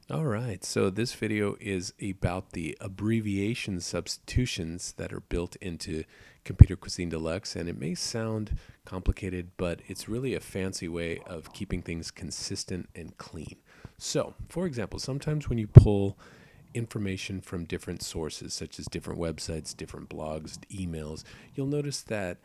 All right, so this video is about the abbreviation substitutions that are built into Computer Cuisine Deluxe, and it may sound complicated, but it's really a fancy way of keeping things consistent and clean. So, for example, sometimes when you pull information from different sources, such as different websites, different blogs, emails, you'll notice that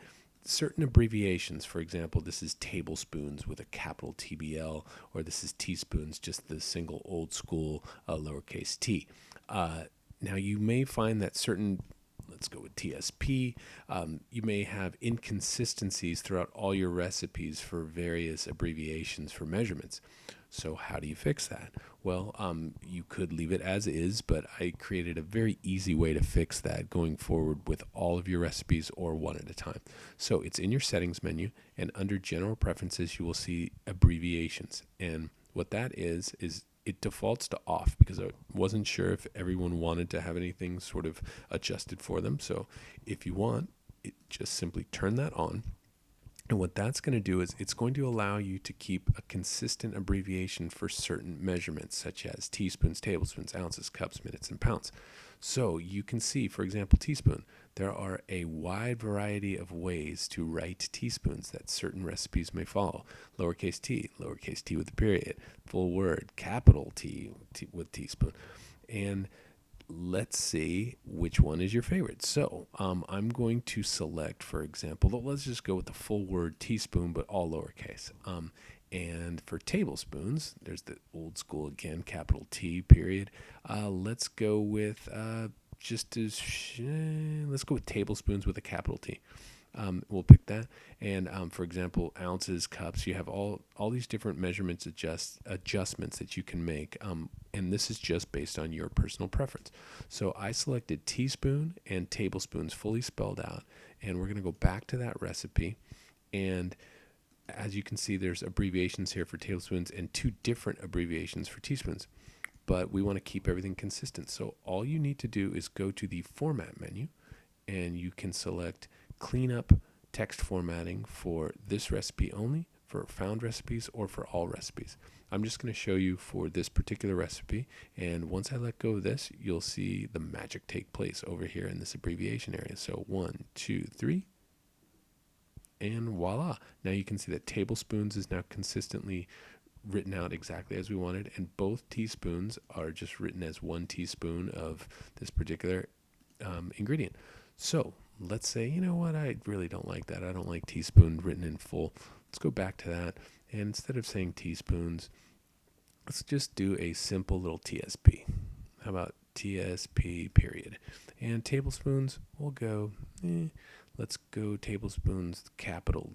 certain abbreviations, for example, this is tablespoons with a capital TBL, or this is teaspoons, just the single old school lowercase t. Now, you may find that certain, let's go with TSP, you may have inconsistencies throughout all your recipes for various abbreviations for measurements. So how do you fix that? Well, you could leave it as is, but I created a very easy way to fix that going forward with all of your recipes or one at a time. So it's in your settings menu, and under general preferences, you will see abbreviations. And what that is it defaults to off because I wasn't sure if everyone wanted to have anything sort of adjusted for them. So if you want, just simply turn that on. And what that's going to do is it's going to allow you to keep a consistent abbreviation for certain measurements, such as teaspoons, tablespoons, ounces, cups, minutes, and pounds. So you can see, for example, teaspoon. There are a wide variety of ways to write teaspoons that certain recipes may follow. Lowercase t with a period, full word, capital T with teaspoon. And let's see which one is your favorite. So I'm going to select, for example, let's just go with the full word teaspoon, but all lowercase. And for tablespoons, there's the old school again, capital T period. Let's go with let's go with tablespoons with a capital T. We'll pick that. And for example, ounces, cups, you have all these different measurements adjustments that you can make. And this is just based on your personal preference. So I selected teaspoon and tablespoons fully spelled out. And we're going to go back to that recipe. And as you can see, there's abbreviations here for tablespoons and two different abbreviations for teaspoons. But we want to keep everything consistent. So all you need to do is go to the format menu, and you can select clean up text formatting for this recipe only, for found recipes, or for all recipes. I'm just going to show you for this particular recipe, and once I let go of this, you'll see the magic take place over here in this abbreviation area. So 1, 2, 3, and voila. Now you can see that tablespoons is now consistently written out exactly as we wanted, and both teaspoons are just written as 1 teaspoon of this particular ingredient. So let's say, you know what, I really don't like that. I don't like teaspoon written in full. Let's go back to that. And instead of saying teaspoons, let's just do a simple little TSP. How about TSP period? And tablespoons, we'll go, let's go tablespoons, capital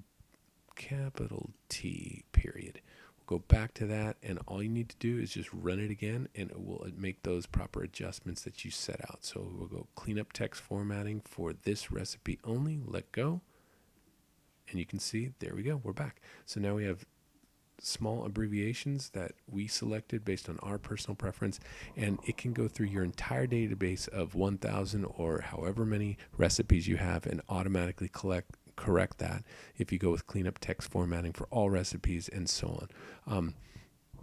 T period. Go back to that, and all you need to do is just run it again, and it will make those proper adjustments that you set out. So we'll go clean up text formatting for this recipe only, let go, and you can see, there we go, we're back. So now we have small abbreviations that we selected based on our personal preference, and it can go through your entire database of 1,000 or however many recipes you have and automatically correct that if you go with cleanup text formatting for all recipes and so on.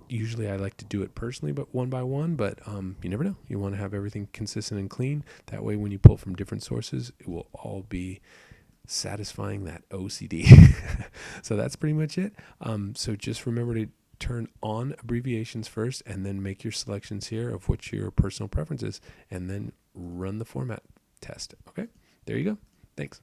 Usually I like to do it personally, but one by one, but you never know. You want to have everything consistent and clean. That way when you pull from different sources, it will all be satisfying that OCD. So that's pretty much it. So just remember to turn on abbreviations first, and then make your selections here of what your personal preference is, and then run the format test. Okay, there you go. Thanks.